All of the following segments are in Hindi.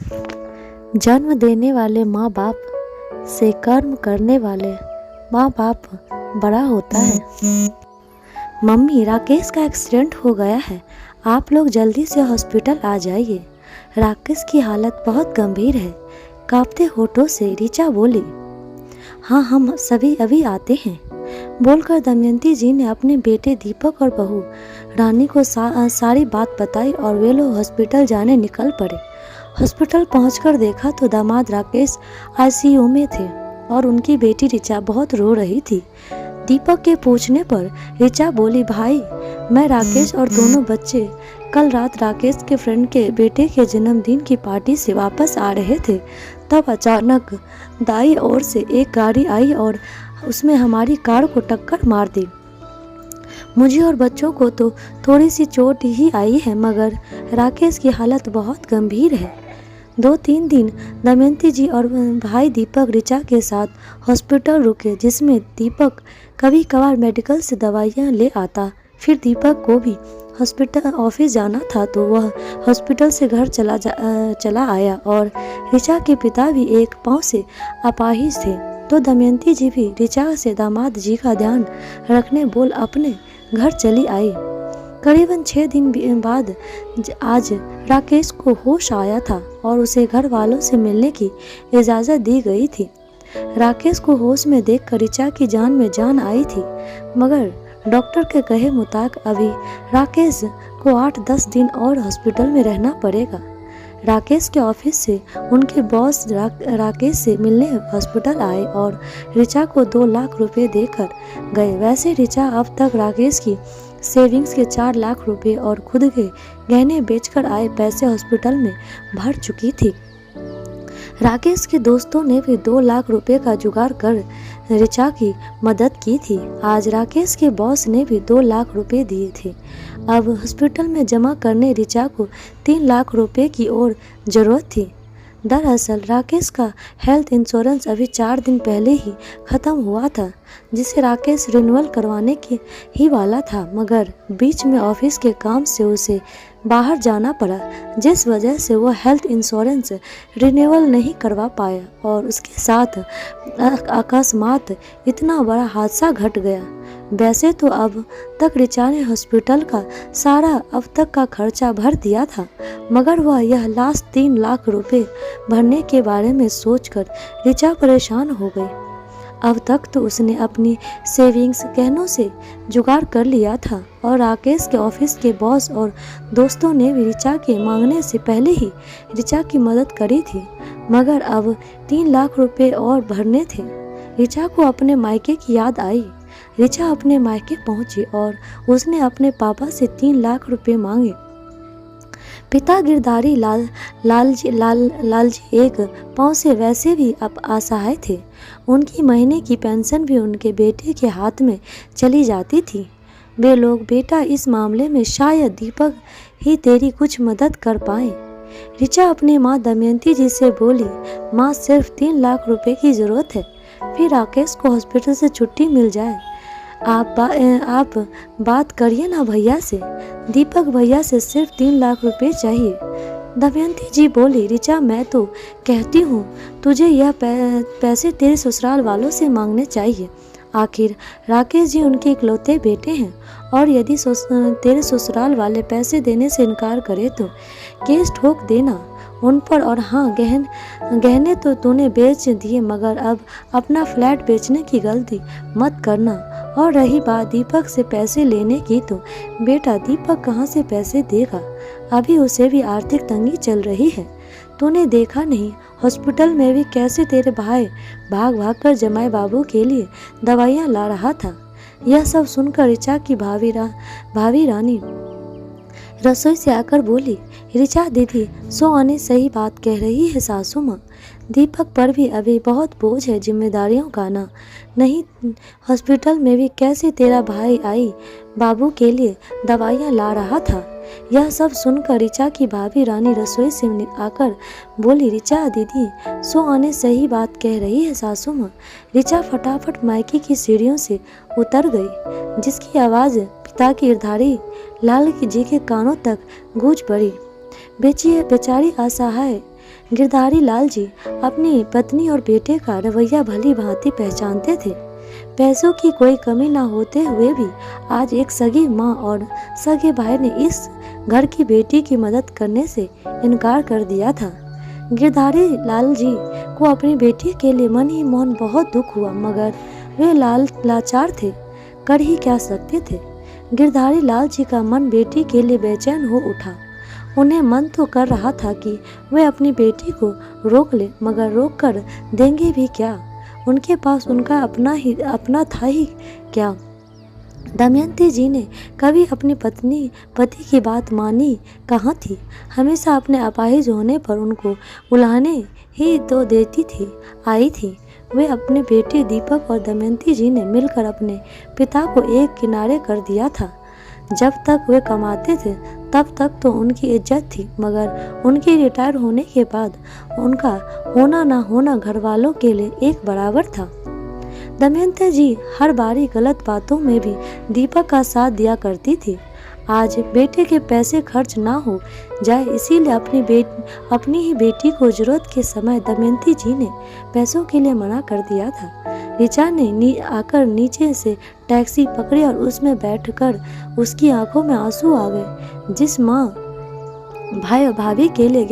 जन्म देने वाले माँ बाप से कर्म करने वाले माँ बाप बड़ा होता है। मम्मी, राकेश का एक्सीडेंट हो गया है, आप लोग जल्दी से हॉस्पिटल आ जाइए। राकेश की हालत बहुत गंभीर है, कांपते होठों से ऋचा बोली। हाँ, हम सभी अभी आते हैं, बोलकर दमयंती जी ने अपने बेटे दीपक और बहू रानी को सारी बात बताई और वे लोग हॉस्पिटल जाने निकल पड़े। हॉस्पिटल पहुंचकर देखा तो दामाद राकेश आईसीयू में थे और उनकी बेटी ऋचा बहुत रो रही थी। दीपक के पूछने पर ऋचा बोली, भाई, मैं राकेश और दोनों बच्चे कल रात राकेश के फ्रेंड के बेटे के जन्मदिन की पार्टी से वापस आ रहे थे, तब अचानक दाईं ओर से एक गाड़ी आई और उसमें हमारी कार को टक्कर मार दी। मुझे और बच्चों को तो थोड़ी सी चोट ही आई है, मगर राकेश की हालत बहुत गंभीर है। 2-3 दिन दमयंती जी और भाई दीपक ऋचा के साथ हॉस्पिटल रुके, जिसमें दीपक कभी कभार मेडिकल से दवाइयाँ ले आता। फिर दीपक को भी हॉस्पिटल ऑफिस जाना था तो वह हॉस्पिटल से घर चला आया और ऋचा के पिता भी एक पाँव से अपाहिज थे, तो दमयंती जी भी ऋचा से दामाद जी का ध्यान रखने बोल अपने घर चली आई। करीबन 6 दिन बाद आज राकेश को होश आया था और उसे घर वालों से मिलने की इजाज़त दी गई थी। राकेश को होश में देखकर ऋचा की जान में जान आई थी, मगर डॉक्टर के कहे मुताबिक अभी राकेश को 8-10 दिन और हॉस्पिटल में रहना पड़ेगा। राकेश के ऑफिस से उनके बॉस राकेश से मिलने हॉस्पिटल आए और ऋचा को 2 लाख रुपए देकर गए। वैसे ऋचा अब तक राकेश की सेविंग्स के 4 लाख रुपए और खुद के गहने बेचकर आए पैसे हॉस्पिटल में भर चुकी थी। राकेश के दोस्तों ने भी 2 लाख रुपए का जुगाड़ कर ऋचा की मदद की थी। आज राकेश के बॉस ने भी 2 लाख रुपए दिए थे। अब हॉस्पिटल में जमा करने ऋचा को 3 लाख रुपए की और ज़रूरत थी। दरअसल राकेश का हेल्थ इंश्योरेंस अभी 4 दिन पहले ही ख़त्म हुआ था, जिसे राकेश रिन्यूअल करवाने के ही वाला था, मगर बीच में ऑफिस के काम से उसे बाहर जाना पड़ा, जिस वजह से वो हेल्थ इंश्योरेंस रिन्यूअल नहीं करवा पाया और उसके साथ अकस्मात इतना बड़ा हादसा घट गया। वैसे तो अब तक ऋचा ने हॉस्पिटल का सारा अब तक का खर्चा भर दिया था, मगर वह यह लास्ट 3 लाख रुपए भरने के बारे में सोचकर ऋचा परेशान हो गई। अब तक तो उसने अपनी सेविंग्स गहनों से जुगाड़ कर लिया था और राकेश के ऑफिस के बॉस और दोस्तों ने भी ऋचा के मांगने से पहले ही ऋचा की मदद करी थी, मगर अब 3 लाख रुपए और भरने थे। ऋचा को अपने मायके की याद आई। ऋचा अपने मायके पहुंची और उसने अपने पापा से 3 लाख रुपए मांगे। पिता गिरधारी लालजी एक पाँव से वैसे भी अब असहाय थे। उनकी महीने की पेंशन भी उनके बेटे के हाथ में चली जाती थी। वे लोग, बेटा, इस मामले में शायद दीपक ही तेरी कुछ मदद कर पाए। ऋचा अपनी माँ दमयंती जी से बोली, माँ, सिर्फ 3 लाख रुपए की ज़रूरत है, फिर राकेश को हॉस्पिटल से छुट्टी मिल जाए। आप बात करिए ना भैया से। दीपक भैया से सिर्फ 3 लाख रुपए चाहिए। दमयंती जी बोली, ऋचा, मैं तो कहती हूँ तुझे यह पैसे तेरे ससुराल वालों से मांगने चाहिए। आखिर राकेश जी उनके इकलौते बेटे हैं और यदि तेरे ससुराल वाले पैसे देने से इनकार करे तो केस ठोक देना उन पर। और हाँ, गहने तो तूने बेच दिए, मगर अब अपना फ्लैट बेचने की गलती मत करना। और रही बात दीपक से पैसे लेने की, तो बेटा, दीपक कहाँ से पैसे देगा? अभी उसे भी आर्थिक तंगी चल रही है। तूने देखा नहीं हॉस्पिटल में भी कैसे तेरे भाई भाग भाग कर जमाई बाबू के लिए दवाइयाँ ला रहा था। यह सब सुनकर ऋचा की भाभी रानी रसोई से आकर बोली, ऋचा दीदी, सो आने सही बात कह रही है सासू माँ। दीपक पर भी अभी बहुत बोझ है जिम्मेदारियों का ना। नहीं, हॉस्पिटल में भी कैसे तेरा भाई आई बाबू के लिए दवाइयाँ ला रहा था। यह सब सुनकर ऋचा की भाभी रानी रसोई से आकर बोली, ऋचा दीदी, सो आने सही बात कह रही है सासू माँ। ऋचा फटाफट मायके की सीढ़ियों से उतर गई, जिसकी आवाज़ पिता की गिरधारी लाल जी के कानों तक गूंज पड़ी। बेचारी असहाय गिरधारी लाल जी अपनी पत्नी और बेटे का रवैया भली भांति पहचानते थे। पैसों की कोई कमी ना होते हुए भी आज एक सगी माँ और सगे भाई ने इस घर की बेटी की मदद करने से इनकार कर दिया था। गिरधारी लाल जी को अपनी बेटी के लिए मन ही मन बहुत दुख हुआ, मगर वे लाचार थे, कर ही क्या सकते थे। गिरधारी लाल जी का मन बेटी के लिए बेचैन हो उठा। उन्हें मन तो कर रहा था कि वे अपनी बेटी को रोक ले, मगर रोक कर देंगे भी क्या। उनके पास उनका अपना था ही क्या। दमयंती जी ने कभी अपनी पति की बात मानी कहाँ थी। हमेशा अपने अपाहिज होने पर उनको बुलाने ही तो देती थी आई थी। वे अपने बेटे दीपक और दमयंती जी ने मिलकर अपने पिता को एक किनारे कर दिया था। जब तक वे कमाते थे तब तक तो उनकी इज्जत थी, मगर उनके रिटायर होने के बाद उनका होना ना होना घर वालों के लिए एक बराबर था। दमयंती जी हर बारी गलत बातों में भी दीपक का साथ दिया करती थी। आज बेटे के पैसे खर्च ना हो जाए, इसीलिए अपनी ही बेटी को जरूरत के समय दमयंती जी ने पैसों के लिए मना कर दिया था। ऋचा ने आकर नीचे से टैक्सी पकड़ी और उसमें बैठकर उसकी आंखों में आंसू आ गए। जिस माँ भाई और भाभी के लिए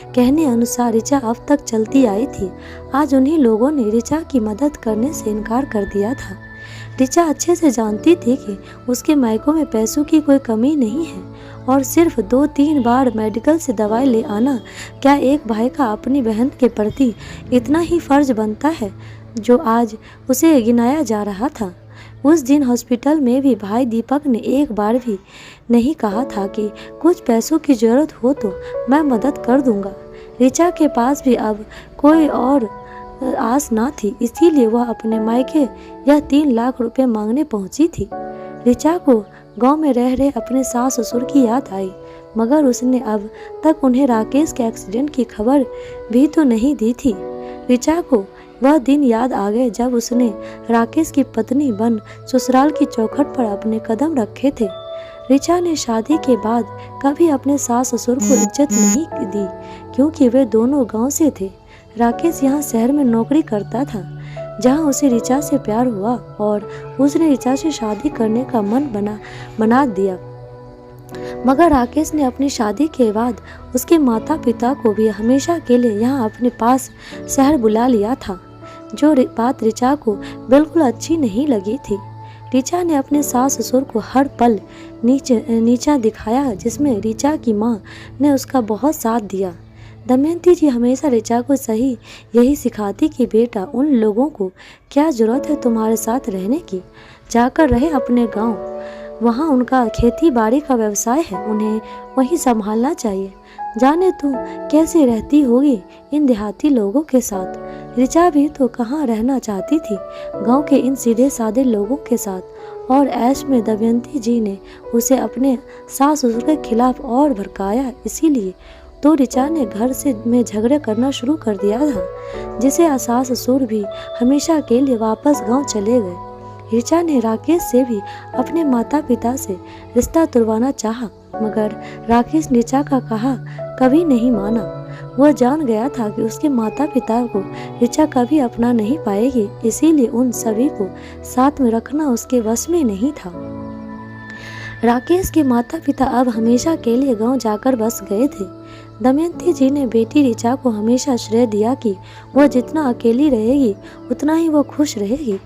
कहने अनुसार ऋचा अब तक चलती आई थी, आज उन्हीं लोगों ने ऋचा की मदद करने से इनकार कर दिया था। ऋचा अच्छे से जानती थी कि उसके मायकों में पैसों की कोई कमी नहीं है, और सिर्फ 2-3 बार मेडिकल से दवाई ले आना क्या एक भाई का अपनी बहन के प्रति इतना ही फर्ज बनता है जो आज उसे गिनाया जा रहा था। उस दिन हॉस्पिटल में भी भाई दीपक ने एक बार भी नहीं कहा था कि कुछ पैसों की जरूरत हो तो मैं मदद कर दूंगा। ऋचा के पास भी अब कोई और आस ना थी, इसीलिए वह अपने मायके यह 3 लाख रुपए मांगने पहुंची थी। ऋचा को गांव में रह रहे अपने सास ससुर की याद आई, मगर उसने अब तक उन्हें राकेश के एक्सीडेंट की खबर भी तो नहीं दी थी। ऋचा को वह दिन याद आ गए जब उसने राकेश की पत्नी बन ससुराल की चौखट पर अपने कदम रखे थे। ऋचा ने शादी के बाद कभी अपने सास ससुर को इज्जत नहीं दी, क्योंकि वे दोनों गांव से थे। राकेश यहाँ शहर में नौकरी करता था, जहाँ उसे ऋचा से प्यार हुआ और उसने ऋचा से शादी करने का मन बना दिया। मगर राकेश ने अपनी शादी के बाद उसके माता पिता को भी हमेशा के लिए यहाँ अपने पास शहर बुला लिया था, जो बात ऋचा को बिल्कुल अच्छी नहीं लगी थी। ऋचा ने अपने सास ससुर को हर पल नीचा दिखाया, जिसमें ऋचा की माँ ने उसका बहुत साथ दिया। दमयंती जी हमेशा ऋचा को यही सिखाती कि बेटा, उन लोगों को क्या जरूरत है तुम्हारे साथ रहने की, जाकर रहे अपने गांव, वहाँ उनका खेती बाड़ी का व्यवसाय है, उन्हें वहीं संभालना चाहिए। जाने तू कैसे रहती होगी इन देहाती लोगों के साथ। ऋचा भी तो कहाँ रहना चाहती थी, गांव के इन सीधे साधे लोगों के साथ। और ऐश में दमयंती जी ने उसे अपने सास ससुर के खिलाफ और भड़काया, इसीलिए तो ऋचा ने घर में झगड़े करना शुरू कर दिया था, जिसे सास ससुर भी हमेशा के लिए वापस गांव चले गए। ऋचा ने राकेश से भी अपने माता पिता से रिश्ता तुड़वाना चाहा, मगर राकेश ऋचा का कहा कभी नहीं माना। वह जान गया था कि उसके माता पिता को ऋचा कभी अपना नहीं पाएगी, इसीलिए उन सभी को साथ में रखना उसके वश में नहीं था। राकेश के माता पिता अब हमेशा के लिए गांव जाकर बस गए थे। दमयंती जी ने बेटी ऋचा को हमेशा श्रेय दिया कि वह जितना अकेली रहेगी उतना ही वह खुश रहेगी।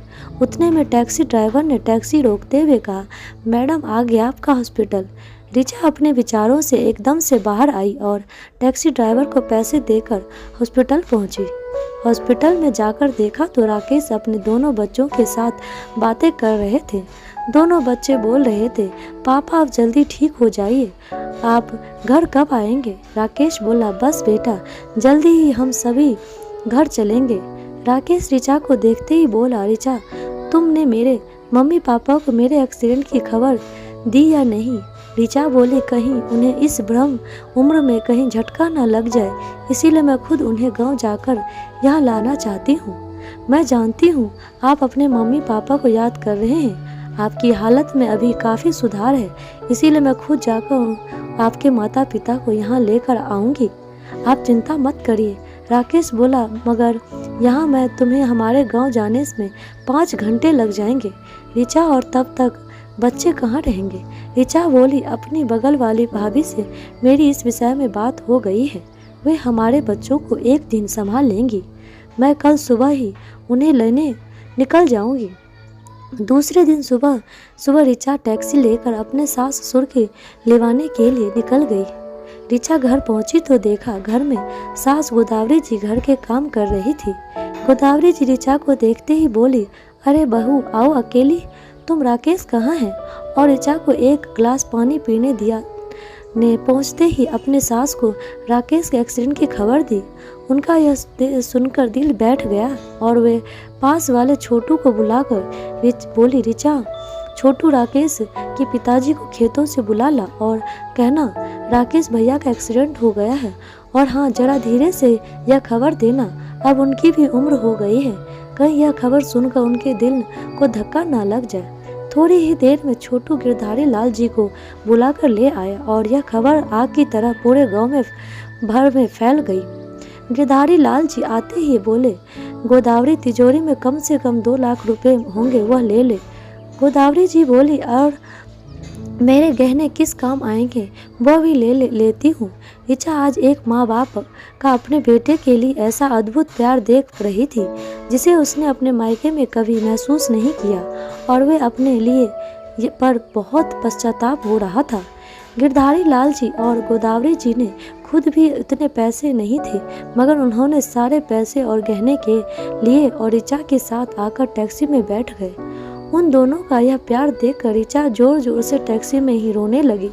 उतने में टैक्सी ड्राइवर ने टैक्सी रोकते हुए कहा, मैडम आ गया आपका हॉस्पिटल। ऋचा अपने विचारों से एकदम से बाहर आई और टैक्सी ड्राइवर को पैसे देकर हॉस्पिटल पहुंची। हॉस्पिटल में जाकर देखा तो राकेश अपने दोनों बच्चों के साथ बातें कर रहे थे। दोनों बच्चे बोल रहे थे, पापा आप जल्दी ठीक हो जाइए, आप घर कब आएंगे। राकेश बोला, बस बेटा, जल्दी ही हम सभी घर चलेंगे। राकेश ऋचा को देखते ही बोला, ऋचा तुमने मेरे मम्मी पापा को मेरे एक्सीडेंट की खबर दी या नहीं। ऋचा बोली, कहीं उन्हें इस ब्रह्म उम्र में कहीं झटका न लग जाए, इसीलिए मैं खुद उन्हें गांव जाकर यहाँ लाना चाहती हूँ। मैं जानती हूँ आप अपने मम्मी पापा को याद कर रहे हैं, आपकी हालत में अभी काफ़ी सुधार है, इसीलिए मैं खुद जाकर आपके माता पिता को यहाँ लेकर आऊँगी। आप चिंता मत करिए। राकेश बोला, मगर यहाँ मैं तुम्हें हमारे गांव जाने में 5 घंटे लग जाएंगे ऋचा, और तब तक बच्चे कहाँ रहेंगे। ऋचा बोली, अपनी बगल वाली भाभी से मेरी इस विषय में बात हो गई है, वे हमारे बच्चों को एक दिन संभाल लेंगी। मैं कल सुबह ही उन्हें लेने निकल जाऊंगी। दूसरे दिन सुबह सुबह ऋचा टैक्सी लेकर अपने सास ससुर के लेवाने के लिए निकल गई। ऋचा घर पहुंची तो देखा घर में सास गोदावरी जी घर के काम कर रही थी। गोदावरी जी ऋचा को देखते ही बोली, अरे बहू आओ अकेली, तुम राकेश कहाँ है। और ऋचा को एक गिलास पानी पीने दिया ने पहुंचते ही अपने सास को राकेश के एक्सीडेंट की खबर दी। उनका यह सुनकर दिल बैठ गया और वे पास वाले छोटू को बुलाकर बोली, ऋचा छोटू राकेश के पिताजी को खेतों से बुला ला और कहना राकेश भैया का एक्सीडेंट हो गया है, और हाँ जरा धीरे से यह खबर देना, अब उनकी भी उम्र हो गई है, कहीं यह खबर सुनकर उनके दिल को धक्का ना लग जाए। थोड़ी ही देर में छोटू गिरधारी लाल जी को बुलाकर ले आया और यह खबर आग की तरह पूरे गांव में भर में फैल गई। गिरधारी लाल जी आते ही बोले, गोदावरी तिजोरी में कम से कम 2 लाख रुपए होंगे, वह ले ले। गोदावरी जी बोली, और मेरे गहने किस काम आएंगे, वह भी लेती हूँ। ऋचा आज एक माँ बाप का अपने बेटे के लिए ऐसा अद्भुत प्यार देख रही थी जिसे उसने अपने मायके में कभी महसूस नहीं किया, और वे अपने लिए पर बहुत पश्चाताप हो रहा था। गिरधारी लाल जी और गोदावरी जी ने खुद भी इतने पैसे नहीं थे, मगर उन्होंने सारे पैसे और गहने के लिए और ऋचा के साथ आकर टैक्सी में बैठ गए। उन दोनों का यह प्यार देखकर ऋचा जोर जोर से टैक्सी में ही रोने लगी।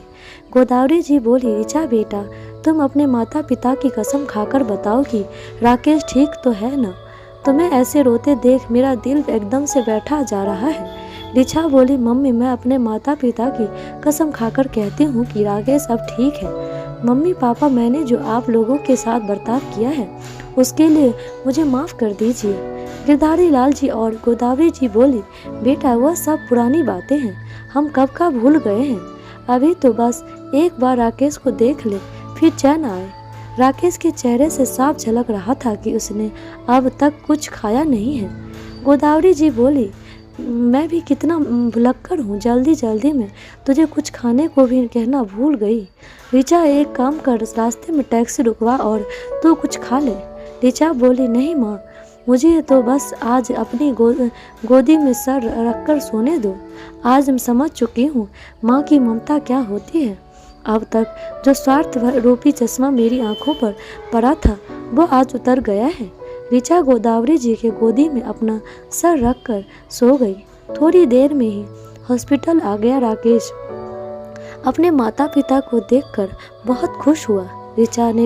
गोदावरी जी बोली, ऋचा बेटा, तुम अपने माता पिता की कसम खाकर बताओ कि राकेश ठीक तो है ना। तुम्हें ऐसे रोते देख मेरा दिल एकदम से बैठा जा रहा है। ऋचा बोली, मम्मी मैं अपने माता पिता की कसम खाकर कहती हूँ कि राकेश अब ठीक है। मम्मी पापा, मैंने जो आप लोगों के साथ बर्ताव किया है उसके लिए मुझे माफ़ कर दीजिए। गिरधारी लाल जी और गोदावरी जी बोली, बेटा वह सब पुरानी बातें हैं, हम कब का भूल गए हैं। अभी तो बस एक बार राकेश को देख ले, फिर चैन आए। राकेश के चेहरे से साफ झलक रहा था कि उसने अब तक कुछ खाया नहीं है। गोदावरी जी बोली, मैं भी कितना भुलक्कड़ हूँ, जल्दी जल्दी में तुझे कुछ खाने को भी कहना भूल गई। ऋचा एक काम कर, रास्ते में टैक्सी रुकवा और तू कुछ खा ले। ऋचा बोली, नहीं माँ, मुझे तो बस आज अपनी गोदी में सर रखकर सोने दो। आज मैं समझ चुकी हूँ माँ की ममता क्या होती है। अब तक जो स्वार्थ रूपी चश्मा मेरी आंखों पर पड़ा था वह आज उतर गया है। ऋचा गोदावरी जी के गोदी में अपना सर रखकर सो गई। थोड़ी देर में ही हॉस्पिटल आ गया। राकेश अपने माता पिता को देखकर बहुत खुश हुआ। ऋचा ने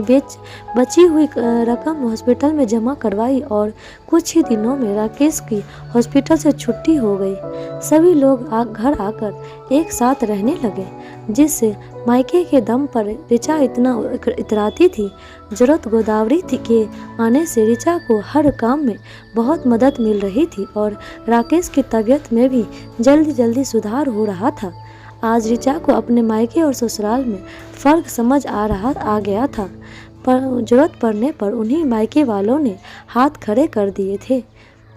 बची हुई रकम हॉस्पिटल में जमा करवाई और कुछ ही दिनों में राकेश की हॉस्पिटल से छुट्टी हो गई। सभी लोग घर आकर एक साथ रहने लगे, जिससे मायके के दम पर ऋचा इतना इतराती थी। जरूरत गोदावरी के आने से ऋचा को हर काम में बहुत मदद मिल रही थी और राकेश की तबीयत में भी जल्दी जल्दी सुधार हो रहा था। आज ऋचा को अपने मायके और ससुराल में फ़र्क समझ आ गया था, पर जरूरत पड़ने पर उन्हीं मायके वालों ने हाथ खड़े कर दिए थे।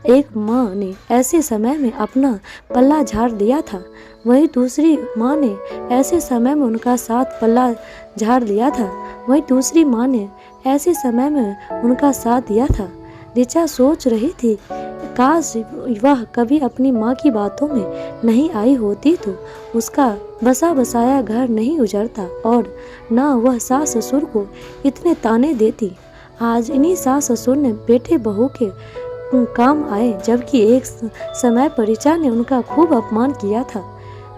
एक माँ ने ऐसे समय में अपना पल्ला झाड़ दिया था, वहीं दूसरी माँ ने ऐसे समय में उनका साथ पल्ला झाड़ दिया था। वहीं दूसरी माँ ने ऐसे समय में उनका साथ दिया था। ऋचा सोच रही थी, काश वह कभी अपनी माँ की बातों में नहीं आई होती तो उसका बसा बसाया घर नहीं उजड़ता और ना वह सास ससुर को इतने ताने देती। आज इन्हीं सास ससुर ने बेटे बहू के काम आए, जबकि एक समय पर ऋचा ने उनका खूब अपमान किया था।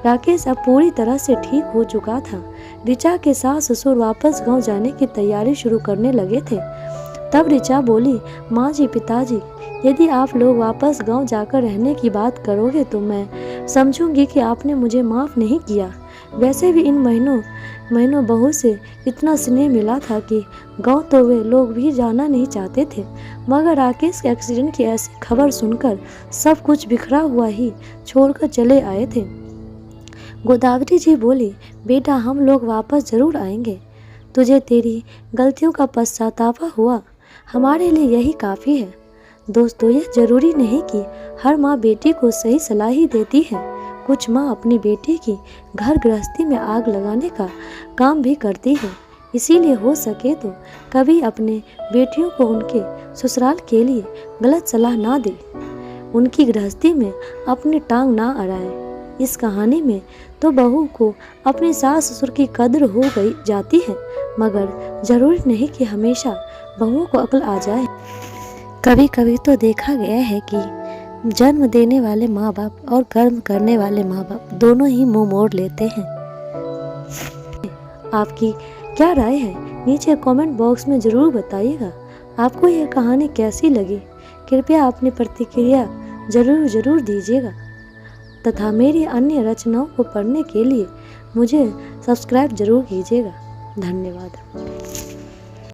राकेश अब पूरी तरह से ठीक हो चुका था। ऋचा के सास ससुर वापस गांव जाने की तैयारी शुरू करने लगे थे। तब ऋचा बोली, माँ जी, पिताजी, यदि आप लोग वापस गांव जाकर रहने की बात करोगे तो मैं समझूंगी कि आपने मुझे माफ़ नहीं किया। वैसे भी इन महीनों बहू से इतना स्नेह मिला था कि गांव तो वे लोग भी जाना नहीं चाहते थे, मगर राकेश के एक्सीडेंट की ऐसी खबर सुनकर सब कुछ बिखरा हुआ ही छोड़कर चले आए थे। गोदावरी जी बोली, बेटा हम लोग वापस ज़रूर आएंगे। तुझे तेरी गलतियों का पश्चाताप हुआ, हमारे लिए यही काफ़ी है। दोस्तों, यह ज़रूरी नहीं कि हर माँ बेटी को सही सलाह ही देती है। कुछ माँ अपनी बेटी की घर गृहस्थी में आग लगाने का काम भी करती है। इसीलिए हो सके तो कभी अपने बेटियों को उनके ससुराल के लिए गलत सलाह ना दे, उनकी गृहस्थी में अपनी टांग ना अड़ाए। इस कहानी में तो बहू को अपने सास ससुर की कद्र हो गई जाती है, मगर ज़रूरी नहीं कि हमेशा बहुओं को अक्ल आ जाए। कभी कभी तो देखा गया है कि जन्म देने वाले माँ बाप और कर्म करने वाले माँ बाप दोनों ही मुंह मोड़ लेते हैं। आपकी क्या राय है, नीचे कमेंट बॉक्स में ज़रूर बताइएगा। आपको यह कहानी कैसी लगी, कृपया अपनी प्रतिक्रिया ज़रूर दीजिएगा तथा मेरी अन्य रचनाओं को पढ़ने के लिए मुझे सब्सक्राइब ज़रूर कीजिएगा। धन्यवाद।